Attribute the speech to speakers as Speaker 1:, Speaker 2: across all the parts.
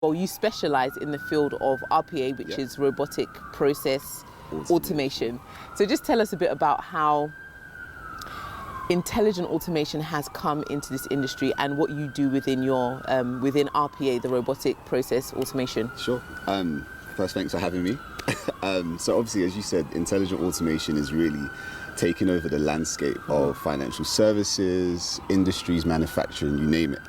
Speaker 1: Well, you specialize in the field of RPA, which is robotic process automation. So just tell us a bit about how intelligent automation has come into this industry and what you do within your within RPA, the robotic process automation.
Speaker 2: Sure. First, thanks for having me. So obviously, as you said, intelligent automation is really taking over the landscape of financial services, industries, manufacturing, you name it.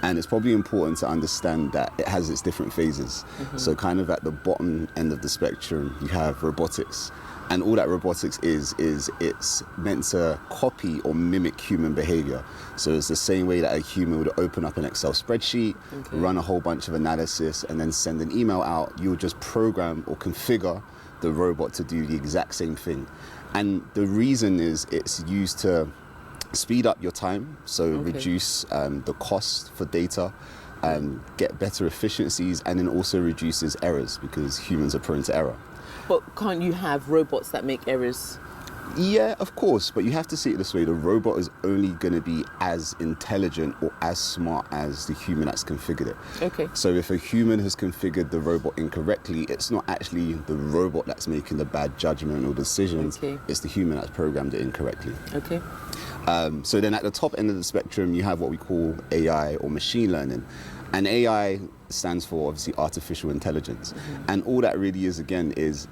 Speaker 2: And it's probably important to understand that it has its different phases. So kind of at the bottom end of the spectrum, you have robotics. And all that robotics is it's meant to copy or mimic human behavior. So it's the same way that a human would open up an Excel spreadsheet, run a whole bunch of analysis, and then send an email out. You'll just program or configure the robot to do the exact same thing. And the reason is it's used to speed up your time, so reduce the cost for data, get better efficiencies, and then also reduces errors because humans are prone to error.
Speaker 1: But can't you have robots that make errors?
Speaker 2: Yeah, of course, but you have to see it this way. The robot is only going to be as intelligent or as smart as the human that's configured it.
Speaker 1: Okay.
Speaker 2: So if a human has configured the robot incorrectly, it's not actually the robot that's making the bad judgment or decisions. It's the human that's programmed it incorrectly.
Speaker 1: Okay.
Speaker 2: So then at the top end of the spectrum, you have what we call AI or machine learning. And AI stands for, obviously, artificial intelligence. And all that really is, again, is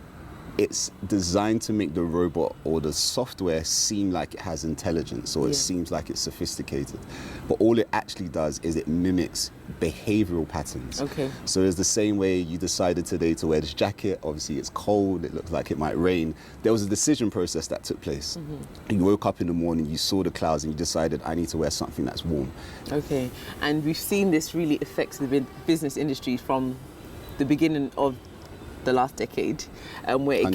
Speaker 2: it's designed to make the robot or the software seem like it has intelligence or it seems like it's sophisticated. But all it actually does is it mimics behavioral patterns. So it's the same way you decided today to wear this jacket. Obviously, it's cold. It looks like it might rain. There was a decision process that took place. You woke up in the morning, you saw the clouds, and you decided, I need to wear something that's warm.
Speaker 1: Okay. And we've seen this really affect the business industry from the beginning of the last decade, where it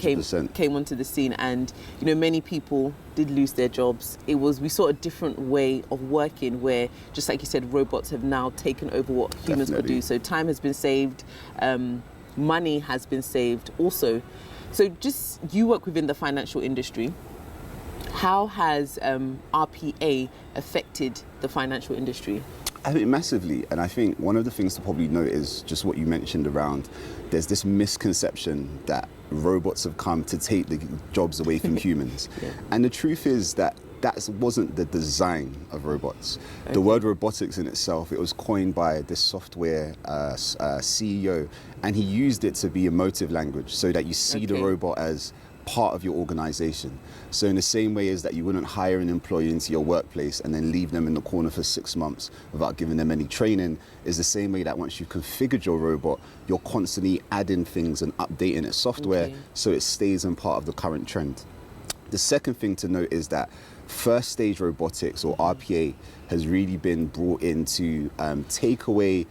Speaker 1: came onto the scene, and many people did lose their jobs. We saw a different way of working where, just like you said, robots have now taken over what humans could do. So time has been saved, money has been saved also. So just, you work within the financial industry. How has RPA affected the financial industry?
Speaker 2: I think massively, and I think one of the things to probably note is just what you mentioned around there's this misconception that robots have come to take the jobs away from humans. And the truth is that wasn't the design of robots. The word robotics in itself, it was coined by this software CEO, and he used it to be emotive language so that you see the robot as part of your organization. So in the same way as that you wouldn't hire an employee into your workplace and then leave them in the corner for 6 months without giving them any training, is the same way that once you've configured your robot, you're constantly adding things and updating its software so it stays in part of the current trend. The second thing to note is that first stage robotics, or RPA, has really been brought in to take away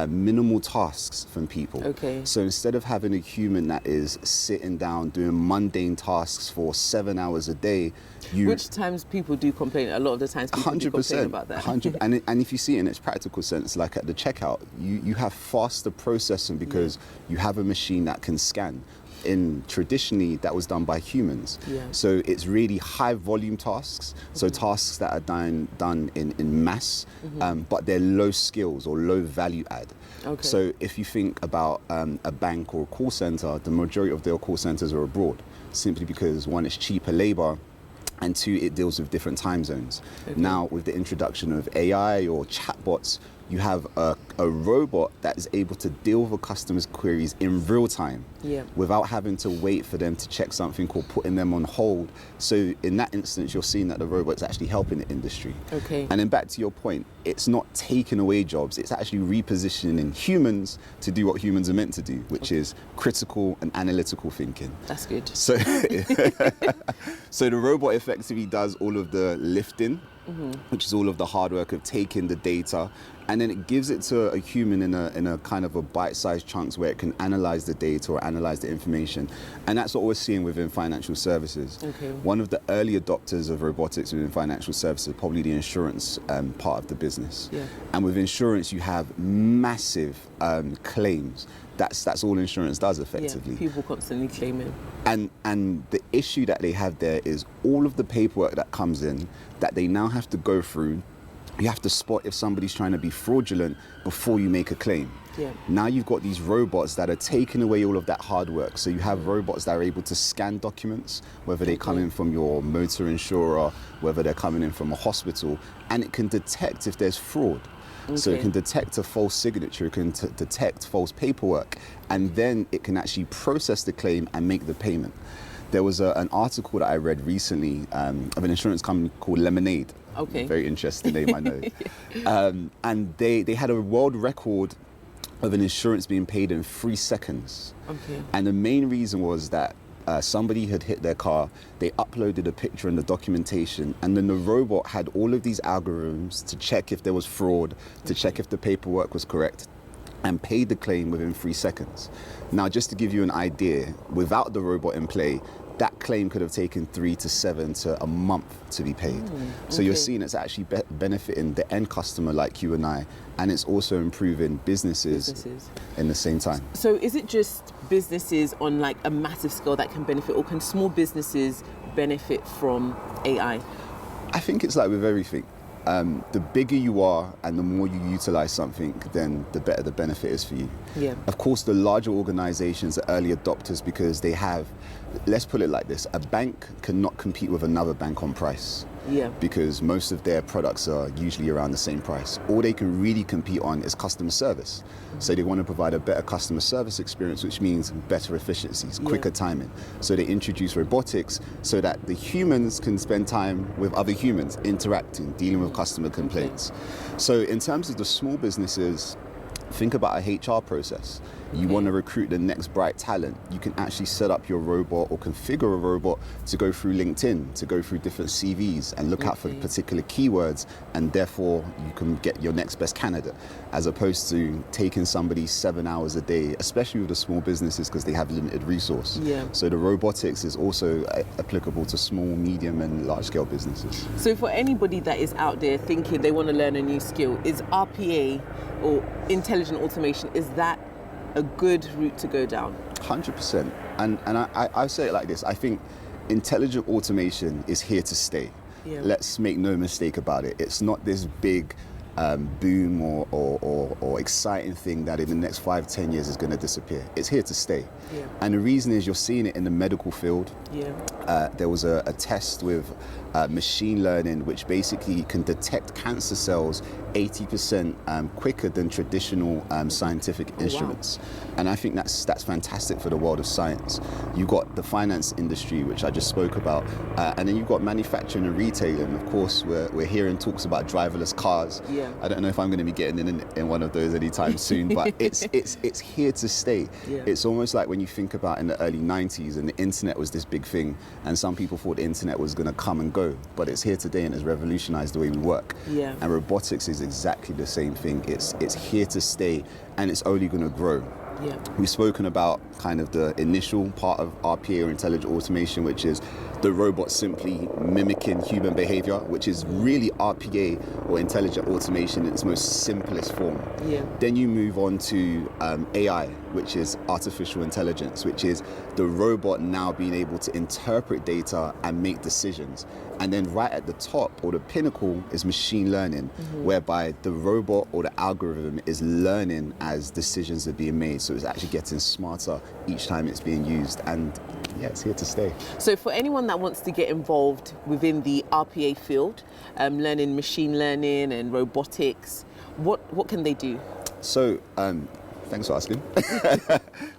Speaker 2: minimal tasks from people. So instead of having a human that is sitting down doing mundane tasks for 7 hours a day,
Speaker 1: which times people do complain, a lot of the times people do complain about that.
Speaker 2: 100%. And if you see it in its practical sense, like at the checkout, you have faster processing because you have a machine that can scan. Traditionally, that was done by humans. So it's really high volume tasks, so tasks that are done in mass, but they're low skills or low value add. So if you think about a bank or a call center, the majority of their call centers are abroad, simply because one, it's cheaper labor, and two, it deals with different time zones. Now, with the introduction of AI or chatbots, you have a robot that is able to deal with a customer's queries in real time without having to wait for them to check something or putting them on hold. So in that instance, you're seeing that the robot's actually helping the industry. And then back to your point, it's not taking away jobs, it's actually repositioning humans to do what humans are meant to do, which is critical and analytical thinking.
Speaker 1: That's good.
Speaker 2: So, so the robot effectively does all of the lifting, which is all of the hard work of taking the data, and then it gives it to a human in a kind of a bite-sized chunks where it can analyze the data or analyze the information. And that's what we're seeing within financial services. One of the early adopters of robotics within financial services, probably the insurance part of the business. And with insurance, you have massive claims. That's all insurance does effectively.
Speaker 1: People constantly claiming.
Speaker 2: And the issue that they have there is all of the paperwork that comes in that they now have to go through. You have to spot if somebody's trying to be fraudulent before you make a claim.
Speaker 1: Yeah.
Speaker 2: Now you've got these robots that are taking away all of that hard work. So you have robots that are able to scan documents, whether they come in from your motor insurer, whether they're coming in from a hospital, and it can detect if there's fraud. Okay. So it can detect a false signature, it can detect false paperwork, and then it can actually process the claim and make the payment. There was an article that I read recently of an insurance company called Lemonade.
Speaker 1: Okay.
Speaker 2: Very interesting name, I know.
Speaker 1: Yeah.
Speaker 2: And they had a world record of an insurance being paid in 3 seconds.
Speaker 1: Okay.
Speaker 2: And the main reason was that somebody had hit their car, they uploaded a picture and the documentation, and then the robot had all of these algorithms to check if there was fraud, to check if the paperwork was correct, and paid the claim within 3 seconds. Now, just to give you an idea, without the robot in play, that claim could have taken 3 to 7 to a month to be paid. So you're seeing it's actually benefiting the end customer like you and I, and it's also improving businesses in the same time.
Speaker 1: So is it just businesses on like a massive scale that can benefit, or can small businesses benefit from AI?
Speaker 2: I think it's like with everything. The bigger you are and the more you utilize something, then the better the benefit is for you.
Speaker 1: Yeah.
Speaker 2: Of course, the larger organizations are early adopters because they have, let's put it like this, a bank cannot compete with another bank on price.
Speaker 1: Yeah.
Speaker 2: Because most of their products are usually around the same price. All they can really compete on is customer service. So they want to provide a better customer service experience, which means better efficiencies, quicker timing. So they introduce robotics so that the humans can spend time with other humans, interacting, dealing with customer complaints. So in terms of the small businesses, think about a HR process. You want to recruit the next bright talent. You can actually set up your robot or configure a robot to go through LinkedIn, to go through different CVs and look out for particular keywords, and therefore you can get your next best candidate, as opposed to taking somebody 7 hours a day, especially with the small businesses because they have limited resource.
Speaker 1: Yeah.
Speaker 2: So the robotics is also applicable to small, medium and large scale businesses.
Speaker 1: So for anybody that is out there thinking they want to learn a new skill, is RPA or intelligent automation, is that a good route to go down?
Speaker 2: 100%. And I say it like this. I think intelligent automation is here to stay.
Speaker 1: Yeah.
Speaker 2: Let's make no mistake about it. It's not this big boom or exciting thing that in the next 5-10 years is going to disappear. It's here to stay.
Speaker 1: Yeah.
Speaker 2: And the reason is you're seeing it in the medical field.
Speaker 1: Yeah.
Speaker 2: There was a test with machine learning, which basically can detect cancer cells 80% quicker than traditional scientific instruments.
Speaker 1: Wow.
Speaker 2: And I think that's fantastic for the world of science. You've got the finance industry, which I just spoke about, and then you've got manufacturing and retailing. Of course, we're hearing talks about driverless cars.
Speaker 1: Yeah.
Speaker 2: I don't know if I'm going to be getting in one of those anytime soon, but it's here to stay.
Speaker 1: Yeah.
Speaker 2: It's almost like when you think about in the early 90s and the internet was this big thing, and some people thought the internet was going to come and go, but it's here today and has revolutionized the way we work.
Speaker 1: Yeah.
Speaker 2: And robotics is exactly the same thing. It's here to stay, and it's only going to grow.
Speaker 1: Yeah.
Speaker 2: We've spoken about kind of the initial part of RPA or intelligent automation, which is the robot simply mimicking human behavior, which is really RPA or intelligent automation in its most simplest form.
Speaker 1: Yeah.
Speaker 2: Then you move on to AI, which is artificial intelligence, which is the robot now being able to interpret data and make decisions. And then right at the top or the pinnacle is machine learning, whereby the robot or the algorithm is learning as decisions are being made. So it's actually getting smarter each time it's being used. And yeah, it's here to stay.
Speaker 1: So for anyone that wants to get involved within the RPA field, learning machine learning and robotics, what can they do? So
Speaker 2: thanks for asking.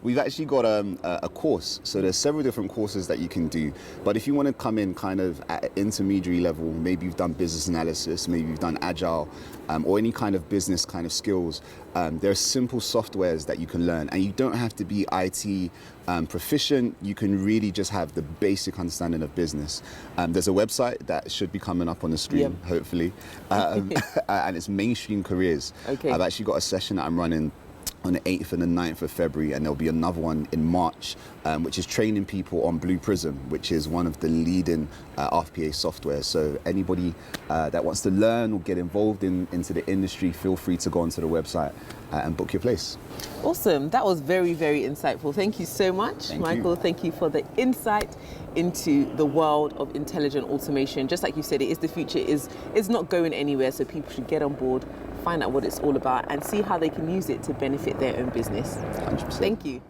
Speaker 2: We've actually got a course. So there's several different courses that you can do. But if you want to come in kind of at intermediary level, maybe you've done business analysis, maybe you've done agile, or any kind of business kind of skills, there are simple softwares that you can learn. And you don't have to be IT proficient. You can really just have the basic understanding of business. There's a website that should be coming up on the screen, hopefully. And it's Mainstream Careers.
Speaker 1: Okay.
Speaker 2: I've actually got a session that I'm running on the 8th and the 9th of February, and there'll be another one in March, which is training people on Blue Prism, which is one of the leading RPA software. So anybody that wants to learn or get involved into the industry, feel free to go onto the website and book your place.
Speaker 1: Awesome. That was very, very insightful. Thank you so much, Michael. Thank you for the insight into the world of intelligent automation. Just like you said, it is the future, is not going anywhere, so people should get on board, find out what it's all about and see how they can use it to benefit their own business.
Speaker 2: 100%.
Speaker 1: Thank you.